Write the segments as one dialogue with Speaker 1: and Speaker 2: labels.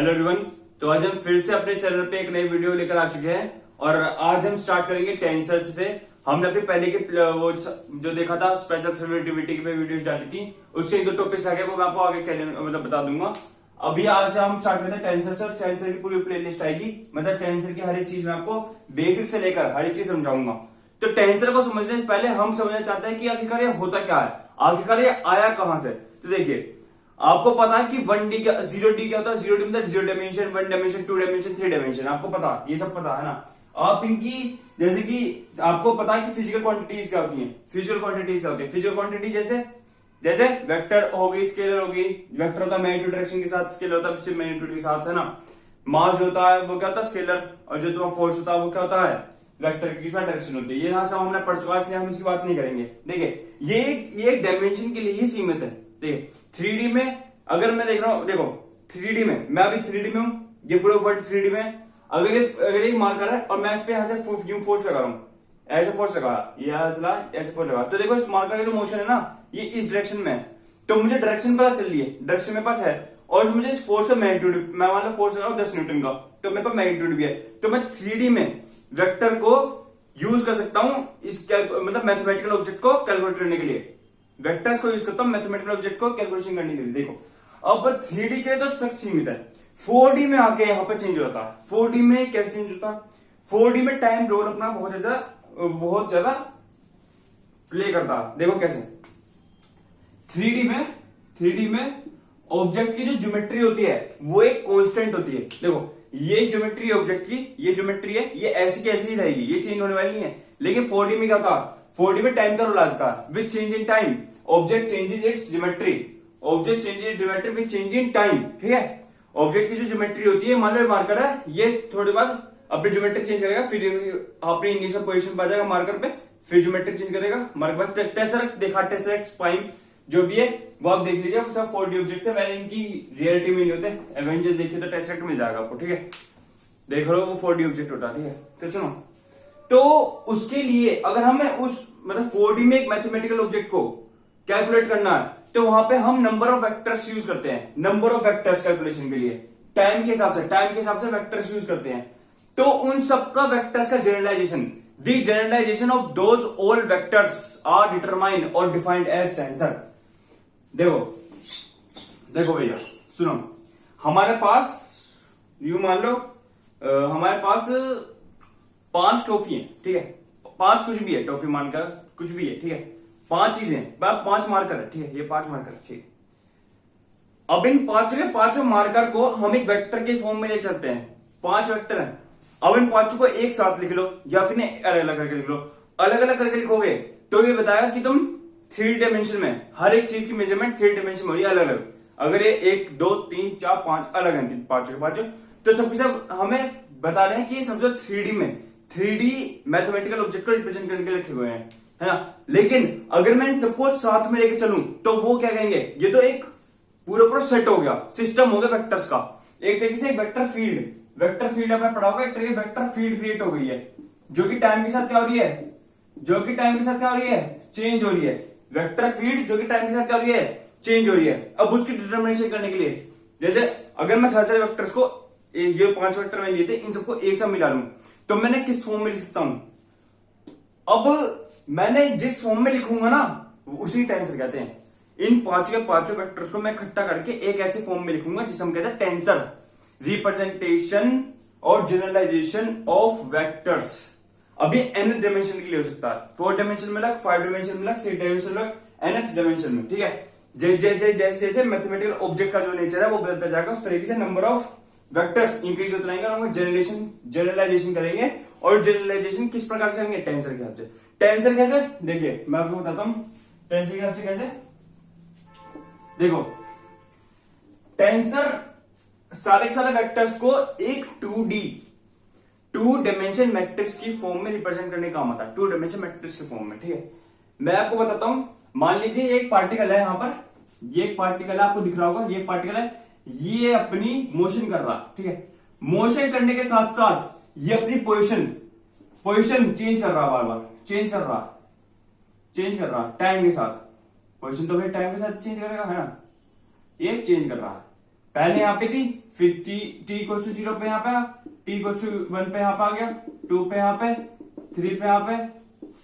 Speaker 1: Hello everyone. तो आज हम फिर से अपने चैनल पे एक नई वीडियो लेकर आ चुके हैं और आज हम स्टार्ट करेंगे टेंसर्स से। हमने अपने पहले के वो जो देखा था स्पेशल रिलेटिविटी पे वीडियोस डाली थी, उसके एक दो टॉपिक्स आगे वो मैं आपको आगे मतलब बता दूंगा। अभी आज हम स्टार्ट करते हैं टेंसर से। टेंसर की पूरी प्लेलिस्ट आएगी, मतलब टेंसर की हर एक चीज मैं आपको बेसिक से लेकर हर एक चीज समझाऊंगा। तो टेंसर को समझने से पहले हम समझना चाहते हैं कि आखिरकार ये होता क्या है, आखिरकार ये आया कहां से। तो देखिए, आपको पता है कि 1D क्या 0D क्या होता है। 0D मतलब 0 डायमेंशन, 1 डायमेंशन, 2 डायमेंशन, 3 डायमेंशन। आपको पता, ये सब पता है ना। आप इनकी जैसे कि आपको पता है कि फिजिकल क्वांटिटीज क्या होती हैं। फिजिकल क्वांटिटीज क्या होती है? फिजिकल क्वांटिटी जैसे जैसे वेक्टर होगी, स्केलर होगी। वेक्टर होता है मैग्नीट्यूड डायरेक्शन के साथ, स्केलर होता है सिर्फ मैग्नीट्यूड के साथ, है ना। मास जो होता है वो क्या होता है? स्केलर। और जो तुम्हारा फोर्स होता है वो क्या होता है? वेक्टर की डायरेक्शन होती है। ये यहां से हमने पढ़ चुका है, इसलिए हम इसकी बात नहीं करेंगे। देखिए, ये एक डायमेंशन के लिए ही सीमित है। देखिए 3D में अगर मैं देख रहा हूं, देखो 3D में मैं अभी 3D में हूं, ये पूरा वर्ल्ड 3D में है। अगर ये मार्कर है और मैं इस पे यहां से फोर्स लगा रहा हूं, ऐसे फोर्स लगाया, ये ऐसे फोर्स लगा, तो देखो इस मार्कर का जो मोशन है ना, ये इस डायरेक्शन में है। तो मुझे डायरेक्शन पता चल रही है, डायरेक्शन मेरे पास है, और मुझे इस फोर्स का मैग्नीट्यूड, मैं मान लो फोर्स लगा 10 न्यूटन का, तो मेरे पास मैग्नीट्यूड भी है। तो मैं 3D में वेक्टर को यूज कर सकता हूं इस मतलब मैथमेटिकल ऑब्जेक्ट को कैलकुलेट करने के लिए। वेक्टर्स को यूज करता हूं मैथमेटिकल ऑब्जेक्ट को कैलकुलेशन करने के लिए। देखो अब 3D के तो तक सीमित है, 4D में आके यहाँ पे चेंज होता है। 4D में कैसे चेंज होता है? 4D में टाइम रोल अपना बहुत ज्यादा प्ले करता है। देखो कैसे 3D में ऑब्जेक्ट की जो ज्योमेट्री होती है वो एक कांस्टेंट होती है। देखो ये ज्योमेट्री ऑब्जेक्ट की, ये ज्योमेट्री है, ये ऐसी की ऐसी ही रहेगी, ये चेंज होने वाली नहीं है। लेकिन 4D में क्या था? 4D में टाइम का रोल आता है। With change in time object changes it's geometry. Object changes it's geometry with change in time. ठीक है, ऑब्जेक्ट की जो ज्योमेट्री होती है, मान लो मार्कर है, ये थोड़ी बाद अपनी ज्योमेट्री चेंज करेगा, फिर अपनी इनिशियल पोजीशन पर आ जाएगा मार्कर पे, फिर ज्योमेट्री चेंज करेगा। मार्कर पर टेसरेक्ट देखा, टेसरेक्ट स्पाइन जो भी है वो आप देख लीजिए, सब 4D ऑब्जेक्ट है। मैंने इनकी रियलिटी में नहीं होते। एवेंजर्स देखिए तो टेसरेक्ट मिल जाएगा आपको। ठीक है, देख लो वो 4D ऑब्जेक्ट होता है। ठीक है, तो सुनो, तो उसके लिए अगर हमें उस मतलब 4D में एक मैथमेटिकल ऑब्जेक्ट को कैलकुलेट करना है, तो वहां पे हम नंबर ऑफ वेक्टर्स यूज करते हैं। नंबर ऑफ वेक्टर्स कैलकुलेशन के लिए टाइम के हिसाब से वेक्टर्स यूज करते हैं। तो उन सबका वेक्टर्स का generalization, the generalization of those all vectors are determined और डिफाइंड एज टेंसर। देखो भैया सुनो, हमारे पास यू मान लो हमारे पास 5 टॉफी है। ठीक है, 5 कुछ भी है, टॉफी मानकर कुछ भी है। ठीक है, 5 चीजें, 5 मार्कर है। ठीक है, ये 5 मार्कर है। ठीक, अब इन पांचों मार्कर को हम एक वेक्टर के फॉर्म में ले चलते हैं। 5 वेक्टर है, अब इन 5 को एक साथ लिख लो या फिर अलग अलग करके लिख लो। अलग अलग करके लिखोगे तो ये बताएगा कि तुम 3 डायमेंशन में हर एक चीज की मेजरमेंट 3 डायमेंशन में हो रही है अलग अलग। अगर ये 1 2 3 4 5 अलग है, पांचों तो सबके सब हमें बता रहे हैं कि समझो 3D में 3D मैथमेटिकल ऑब्जेक्ट को रिप्रेजेंट करने के लिए लिखे हुए हैं, है ना। लेकिन अगर मैं इन सबको साथ में लेके चलूं तो वो क्या कहेंगे, ये तो एक पूरा सेट हो गया, सिस्टम हो गया वेक्टर्स का। एक तरीके से एक वेक्टर फील्ड आपने पढ़ा होगा, एक तरीके की वेक्टर फील्ड क्रिएट हो गई है, जो कि टाइम के साथ क्या हो रही है, चेंज हो रही है। वेक्टर फील्ड जो कि टाइम के साथ क्या हो रही है, चेंज हो रही है। अब उसकी डिटर्मिनेशन करने के लिए, जैसे अगर मैं सारे वेक्टर्स को, ये 5 वेक्टर मैंने लिए थे, इन सबको एक साथ मिला लूं तो मैंने किस फॉर्म में लिख सकता हूं। अब मैंने जिस फॉर्म में लिखूंगा ना उसी टेंसर कहते हैं। इन 5 वेक्टर्स को मैं इकट्ठा करके एक ऐसे फॉर्म में लिखूंगा जिसे हम कहते हैं टेंसर, रिप्रेजेंटेशन और जनरलाइजेशन ऑफ वेक्टर्स। अभी n डायमेंशन के लिए हो सकता है, 4 डायमेंशन में अलग, 5 डायमेंशन में अलग, 6 डायमेंशन में अलग, nth डायमेंशन में। ठीक है, जैसे मैथमेटिकल ऑब्जेक्ट का जो नेचर है वो बदलता जाएगा, उस तरीके से नंबर ऑफ वेक्टर्स इंक्रीज होते रहेंगे और हम जनरलाइजेशन करेंगे। और जनरलाइजेशन किस प्रकार से करेंगे? टेंसर के हिसाब से। टेंसर कैसे? देखिए मैं आपको बताता हूं टेंसर के हिसाब से कैसे। देखो टेंसर सारे वेक्टर्स को एक 2 डायमेंशन मैट्रिक्स की फॉर्म में रिप्रेजेंट करने का काम आता है, 2 डायमेंशन मैट्रिक्स के फॉर्म में। ठीक है, मैं आपको बताता हूं, मान लीजिए एक पार्टिकल है, यहां पर ये एक पार्टिकल है, आपको दिख रहा होगा ये पार्टिकल है, ये अपनी मोशन कर रहा। ठीक है, मोशन करने के साथ साथ ये अपनी पोजीशन चेंज कर रहा, बार बार चेंज कर रहा टाइम के साथ। पोजीशन तो भाई टाइम के साथ चेंज करेगा, है ना। ये चेंज कर रहा है, पहले यहाँ पे थी, फिर टी इक्वल टू 0 पे यहाँ पे, टी इक्वल टू 1 पे यहाँ पे आ गया, 2 पे यहाँ पे, 3 पे यहाँ पे,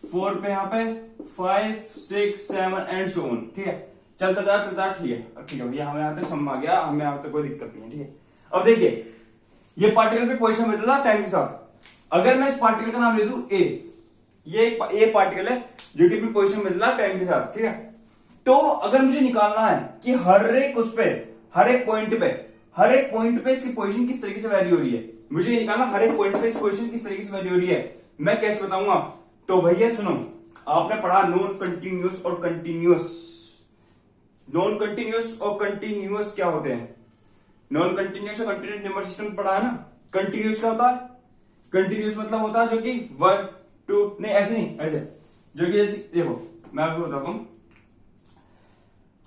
Speaker 1: 4 पे यहाँ पे, 5 6 7 एंड सो ऑन। ठीक है, चलता जा, ठीक है ठीक है भैया, हमें यहाँ तक समझ आ गया, हमें यहाँ तक कोई दिक्कत नहीं है। ठीक है, अब देखिए ये पार्टिकल पे पोजीशन बदला टाइम के साथ। अगर मैं इस पार्टिकल का नाम ले दूं ए, ये एक पार्टिकल है जो कि अपनी पोजीशन बदला टाइम के साथ। ठीक है, तो अगर मुझे निकालना है कि हर एक पॉइंट पे इसकी पोजीशन किस तरीके से वैरी हो रही है, मुझे ये निकालना हर एक पॉइंट पे इस पोजीशन किस तरीके से वैरी हो रही है, मैं कैसे बताऊंगा? तो भैया सुनो, आपने पढ़ा नॉन कंटिन्यूअस और कंटिन्यूअस। नॉन कंटिन्यूअस और कंटिन्यूअस क्या होते हैं? नॉन कंटिन्यूअस और कंटिन्यूअस नंबर सिस्टम पढ़ा है ना। कंटिन्यूअस क्या होता है? कंटिन्यूअस मतलब होता है जो कि 1 2 नहीं, ऐसे नहीं, ऐसे जो कि जैसे देखो मैं आपको बताता हूं,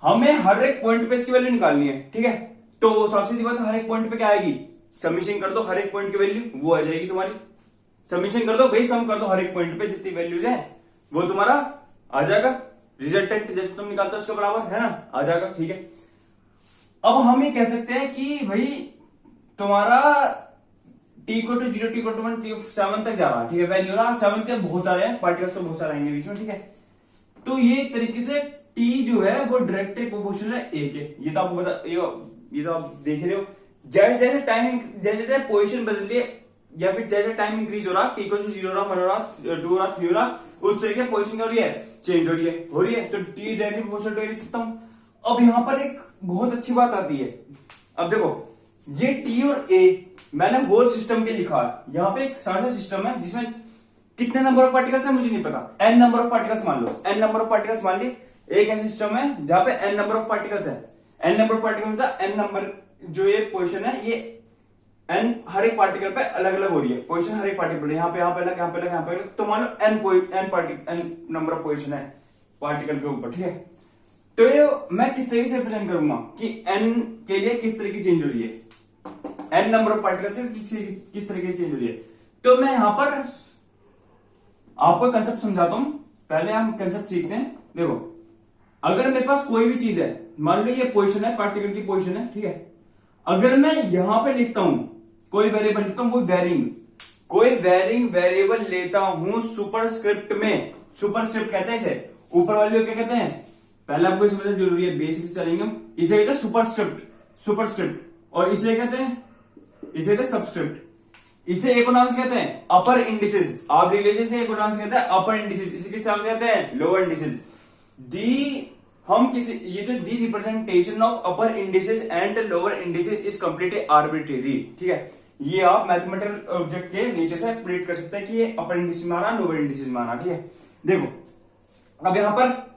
Speaker 1: हमें हर एक पॉइंट पे इसकी वैल्यू निकालनी है। ठीक है, तो सबसे सीधी बात, हर एक पॉइंट पे क्या आएगी? समीशन कर दो हर एक पॉइंट की वैल्यू, वो आ जाएगी तुम्हारी। समीशन कर दो भाई, सम कर दो हर एक पॉइंट पे जितनी वैल्यूज है वो तुम्हारा आ जाएगा। रिजल्टेंट जैसे तुम निकालते हो उसके बराबर है ना, आ जाएगा। ठीक है, अब हम ये कह सकते हैं कि भाई तुम्हारा टी को टू 0 टी को टू 1 7 तक जा रहा है। ठीक है, वैल्यू रहा 7 के बहुत सारे हैं, पार्टिकल्स तो बहुत सारे आएंगे बीच में। ठीक है, तो ये एक तरीके से टी जो है वो डायरेक्टली प्रोपोर्शनल है ए के। ये तो आपको बता, ये तो आप देख रहे हो। जैसे जैसे टाइम जैसे पोजीशन बदल रही है या फिर जैसे टाइम इंक्रीज हो रहा, टी को 0 हो रहा, 1 हो रहा, 2 हो रहा, 3 हो रहा, उस तरीके पोजीशन क्या हो रही है? चेंज हो रही है। तो टी डायरेक्टली प्रोपोर्शनल टू लिख सकता हूं। अब यहां पर एक बहुत अच्छी बात आती है। अब देखो ये टी और ए मैंने होल सिस्टम के लिखा है। यहाँ पे एक सारा सिस्टम है जिसमें कितने नंबर ऑफ पार्टिकल्स है मुझे नहीं पता, एन नंबर ऑफ पार्टिकल्स मान लो, एन नंबर ऑफ पार्टिकल्स मान ली। एक ऐसा सिस्टम है जहां पे एन नंबर ऑफ पार्टिकल्स है। N number of particles n number जो ये पोजीशन है, ये एन हर एक पार्टिकल पे अलग अलग हो रही है पोजीशन, हर एक पार्टिकल यहाँ पे अलग, यहाँ पे अलग, यहाँ पे अलग। तो मान लो एन नंबर ऑफ पोजीशन है पार्टिकल के ऊपर। ठीक है, तो ये मैं किस तरीके से रिप्रेजेंट करूंगा कि एन के लिए किस तरीके की चेंज हो रही है, एन नंबर ऑफ पार्टिकल से किस तरीके की चेंज हो रही है। तो मैं यहां पर आपको कंसेप्ट समझाता हूं, पहले हम कंसेप्ट सीखते हैं। देखो अगर मेरे पास कोई भी चीज है, मान लो ये पोजीशन है, पार्टिकल की पोजीशन है। ठीक है, अगर मैं यहां पे लिखता हूं कोई वेरिएबल लेता हूं, कोई वेरिंग वेरिएबल लेता हूं सुपरस्क्रिप्ट में, सुपरस्क्रिप्ट कहते हैं इसे, ऊपर वाले क्या कहते हैं? पहले आपको समझना जरूरी है, बेसिक से चलेंगे हम। इसे कहते हैं सुपरस्क्रिप्ट, और इसे कहते हैं सबस्क्रिप्ट। इसे एक नाम से कहते हैं अपर इंडिसेस। आप रिलेशन से एक नाम से कहते हैं अपर इंडिसेस, इसे किस नाम से कहते हैं? Lower indices. ये जो the representation of upper indices and lower indices is completely arbitrary. ठीक है, ये आप मैथमेटिकल ऑब्जेक्ट के नीचे से प्रिडिक्ट कर सकते हैं कि ये अपर इंडिसेस में आ रहा, लोअर इंडिसेस में आ रहा। ठीक है, देखो अब यहां पर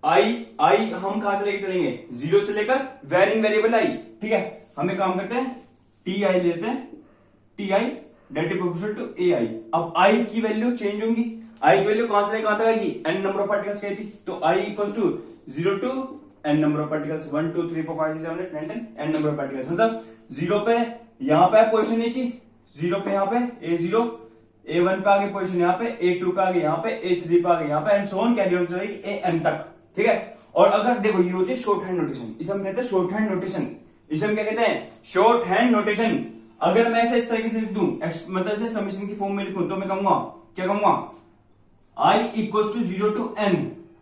Speaker 1: आई हम कहां से लेके चलेंगे? 0 से लेकर वेरिंग वेरिएबल आई। ठीक है, हम एक काम करते हैं, टी आई लेते हैं, T I directly proportional to a I. अब आई की वैल्यू चेंज होंगी, आई की वैल्यू कहां से लेकर कहां तक आएगी? एन नंबर ऑफ पार्टिकल्स कहती, तो I equal to 0 to N number of particles, 1 2 3 4 5 6 7 8 9 10 N number of particles. मतलब 0 पे यहां पे पोजीशन ए की, 0 पे यहां पे A0, A1 पे आगे पोजीशन यहां पे, A2 पे आगे यहां पे, A3 पे आगे यहां पे, and so on carry on चलेगी AN तक। ठीक है, और अगर देखो ये होती है शॉर्ट हैंड नोटेशन, इसे हम कहते हैं शॉर्ट हैंड नोटेशन। इसे हम क्या कहते हैं? Short hand notation. अगर मैं ऐसे इस तरीके से लिख दूं, मतलब ऐसे समीशन की फॉर्म में लिखूं, तो मैं कहूंगा क्या कहूंगा? I equal to 0 to n,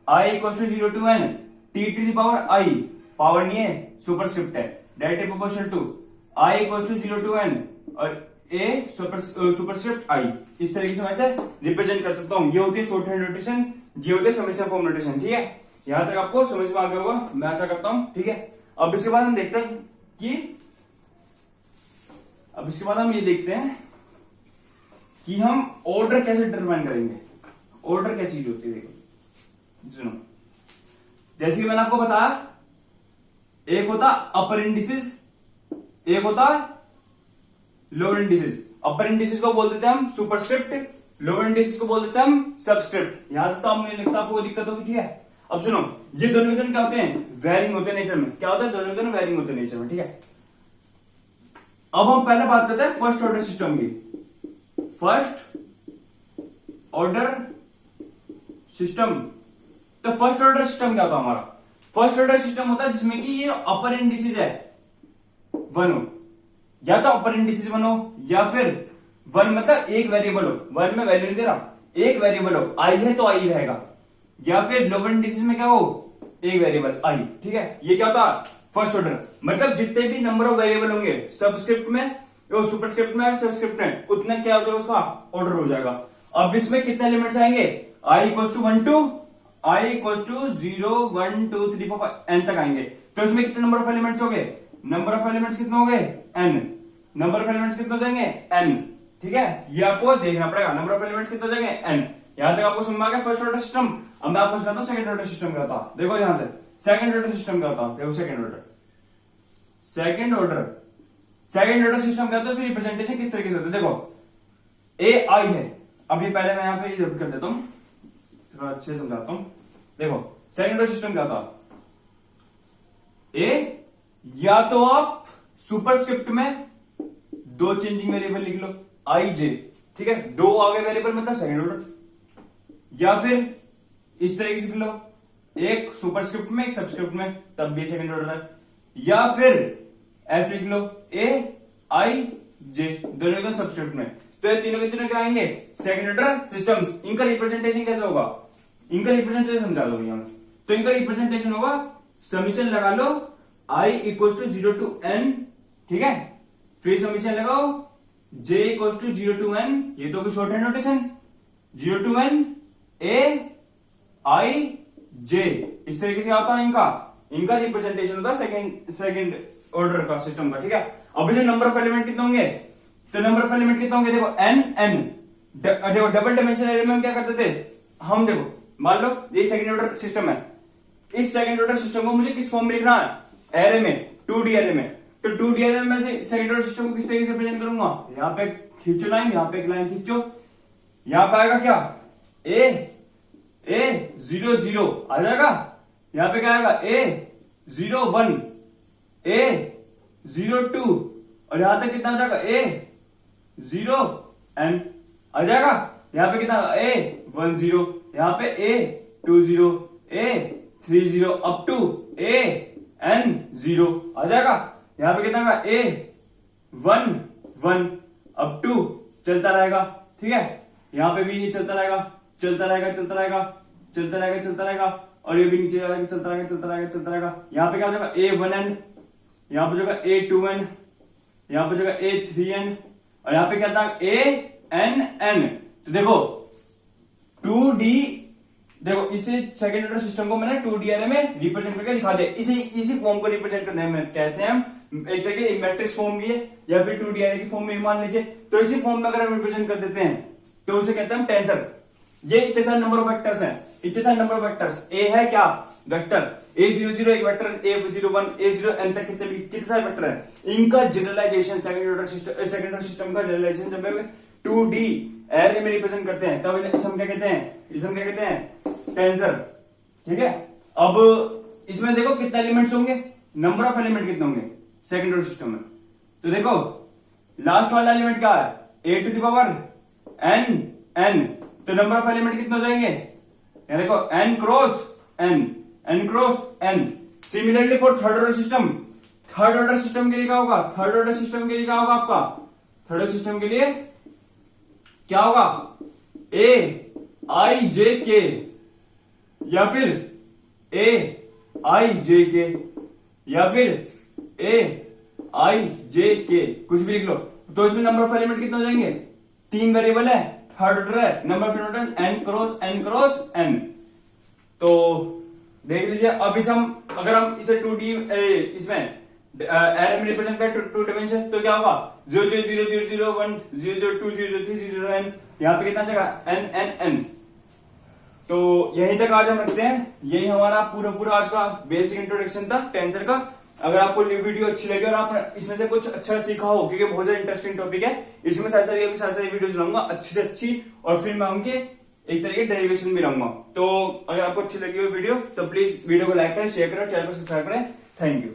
Speaker 1: I equal to 0 to n, t to the power i, power नहीं है, सुपरस्क्रिप्ट है, directly proportional to I equal to 0 to n और a सुपरस्क्रिप्ट i। इस तरीके से मैं इसे रिप्रेजेंट कर सकता हूं। ये होती है शॉर्ट हैंड नोटेशन, ये होती है समीशन फॉर्म नोटेशन। ठीक है, यहां तक आपको समझ में आ गया होगा, मैं आशा करता हूं। ठीक है, अब इसके बाद हम देखते हैं कि हम ऑर्डर कैसे डिटरमाइन करेंगे। ऑर्डर क्या चीज होती है? देखो सुनो, जैसे कि मैंने आपको बताया, एक होता अपर इंडिसेस, एक होता लोअर इंडिसेस। अपर इंडिसेस को बोल देते हैं हम सुपरस्क्रिप्ट, लोअर इंडिसेस को बोल देते हैं हम सबस्क्रिप्ट। यहां तक तो मुझे लगता है आपको कोई दिक्कत होगी। ठीक है, अब सुनो, ये दोनों क्या होते हैं? वेरिंग होते हैं नेचर में। क्या होता है? दोनों वेरिंग होते हैं नेचर में। ठीक है, अब हम पहले बात करते हैं फर्स्ट ऑर्डर सिस्टम की। फर्स्ट ऑर्डर सिस्टम, तो फर्स्ट ऑर्डर सिस्टम क्या होता है हमारा? फर्स्ट ऑर्डर सिस्टम होता है जिसमें कि ये अपर इंडिसेस है, वन हो, या तो अपर इंडिसेस वन हो, या फिर वन मतलब एक वेरिएबल हो, वन में वैल्यू नहीं दे रहा, एक वेरिएबल हो, आई है तो आई रहेगा, या फिर लोअर इंडिसेस में क्या हो, एक वेरिएबल आई। ठीक है, ये क्या होता है फर्स्ट ऑर्डर, मतलब जितने भी नंबर ऑफ वेरिएबल होंगे सबस्क्रिप्ट में, सुपरस्क्रिप्ट में और सबस्क्रिप्ट में, उतना क्या हो जाएगा उसका ऑर्डर हो जाएगा। अब इसमें कितने एलिमेंट्स आएंगे, I equal to 1 to I equal to 0 1 2 3 4 5 N तक आएंगे। तो इसमें कितने नंबर ऑफ एलिमेंट्स हो गए, नंबर ऑफ एलिमेंट्स कितने हो गए एन, नंबर ऑफ एलिमेंट्स कितने हो जाएंगे एन। ठीक है, ये आपको देखना पड़ेगा, नंबर ऑफ एलिमेंट्स कितने हो जाएंगे एन। यहां तक आपको समझ में आ गया फर्स्ट ऑर्डर सिस्टम। अब मैं आपको सुनाता हूं सेकंड ऑर्डर सिस्टम क्या होता। देखो यहां से सेकंड ऑर्डर सिस्टम क्या होता, देखो सेकंड ऑर्डर सिस्टम क्या होता है, उसकी रिप्रेजेंटेशन किस तरीके से होती है। देखो ए आई है, अभी पहले मैं यहां पे रब कर देता हूं, थोड़ा अच्छे से समझाता हूं। देखो सेकंड ऑर्डर सिस्टम क्या होता, ए या तो आप सुपरस्क्रिप्ट में दो चेंजिंग वेरिएबल लिख लो आई जे, ठीक है, दो आगे वेरिएबल मतलब सेकंड ऑर्डर, या फिर इस तरीके से लिख लो एक सुपरस्क्रिप्ट में एक सबस्क्रिप्ट में, तब भी सेकंड ऑर्डर है, या फिर ऐसे लिख लो ए आई जे दोनों को सबस्क्रिप्ट में। तो ये तीनों के तीनों क्या आएंगे सेकंड ऑर्डर सिस्टम्स। इनका रिप्रेजेंटेशन कैसे होगा, इनका रिप्रेजेंटेशन समझा दो भैया। तो इनका रिप्रेजेंटेशन होगा, समीशन लगा लो i equal to 0 to n, ठीक है, फिर समीशन लगाओ j equal to 0 to n, ये तो shorthand notation, 0 to n a i j, इस तरीके से आता है इनका रिप्रेजेंटेशन होता है सेकंड ऑर्डर का सिस्टम का। ठीक है, अभी जो नंबर ऑफ एलिमेंट कितने होंगे, तो नंबर ऑफ एलिमेंट कितने होंगे, देखो n देखो डबल डायमेंशनल एरे में हम क्या करते थे, हम देखो मान लो ये सेकंड ऑर्डर सिस्टम है, इस सेकंड ऑर्डर सिस्टम को मुझे किस फॉर्म में लिखना है, एरे में, 2D एरे में। तो 2D एरे में से सेकंड ऑर्डर सिस्टम को किस तरीके से प्रेजेंट करूंगा, यहां पे खींचो लाइन, यहां पे एक लाइन खींचो, यहां पे आएगा क्या ए 0 0 आ जाएगा, यहां पे क्या आएगा ए 0 1 ए 0 2, और यहां तक कितना आ जाएगा ए 0 n आ जाएगा, यहां पे कितना ए 1 0, यहां पे ए 2 0 ए 3 0 अप टू ए n 0 आ जाएगा, यहां पे कितना ए 1 1 अप टू चलता रहेगा। ठीक है, यहां पे भी ये चलता रहेगा चलता रहेगा चलता रहेगा चलता रहेगा चलता रहेगा, और ये भी नीचे जाएगा चलता रहेगा चलता रहेगा चलता रहेगा। यहां पे क्या हो जाएगा ए 1n, यहां पे जगह ए 2n, यहां पे जगह ए 3n, और यहां पे क्या था ए n n। तो देखो 2D, देखो इसे सेकंड ऑर्डर सिस्टम को मैंने 2D एरे में रिप्रेजेंट करके दिखा दिया। इसी फॉर्म को रिप्रेजेंट करने में कहते हैं हम, एक तरह के मैट्रिक्स फॉर्म भी है या फिर 2D एरे की फॉर्म में मान लीजिए। तो इसी फॉर्म में अगर हम रिप्रेजेंट कर देते हैं तो उसे कहते हैं हम टेंसर। ये इतने सारे नंबर ऑफ वेक्टर्स हैं, इतने सारे नंबर ऑफ वेक्टर्स, ए है क्या वेक्टर, a0 0 एक वेक्टर, a0 1 a0 n तक कितने सारे वेक्टर हैं। इनका जनरलाइजेशन सेकंड ऑर्डर सिस्टम का जनरलाइजेशन जब हम 2D एरे में रिप्रेजेंट करते हैं तब इसे हम क्या कहते हैं टेंसर। ठीक है, अब इसमें देखो कितने एलिमेंट्स होंगे, नंबर ऑफ एलिमेंट कितने होंगे सेकंड ऑर्डर सिस्टम में। तो देखो लास्ट वाला एलिमेंट क्या है a to the power n, तो नंबर ऑफ एलिमेंट कितने हो जाएंगे, यहाँ देखो n cross n। Similarly for third order system, third order system के लिए क्या होगा, थर्ड ऑर्डर सिस्टम के लिए क्या होगा आपका, थर्ड ऑर्डर सिस्टम के लिए क्या होगा a i j k, या फिर a i j k, या फिर a i j k, कुछ भी लिख लो। तो इसमें नंबर ऑफ एलिमेंट कितने हो जाएंगे, तीन वेरिएबल है, थर्ड ऑर्डर है, number of element n cross n। तो देख लीजिए, अब अगर हम इसे 2D इसमें एरे में रिप्रेजेंट करें 2 डायमेंशन, तो क्या होगा 0 0 0 0 0 1 0 0 2 0 0 3 0 n, यहाँ पे कितना जगह n। तो यहीं तक आज हम रखते हैं, यही हमारा पूरा आज का बेसिक इंट्रोडक्शन था टेंसर का। अगर आपको वीडियो अच्छी लगी और आप इसमें से कुछ अच्छा सीखा हो, क्योंकि बहुत ज्यादा इंटरेस्टिंग टॉपिक है, इसमें सारी वीडियोस लाऊंगा अच्छी से अच्छी, और फिर मैं उनके एक तरह के डेरिवेशन भी लाऊंगा। तो अगर आपको अच्छी लगी हो वीडियो तो प्लीज वीडियो को लाइक करें, शेयर करें, चैनल को सब्सक्राइब करें। Thank you.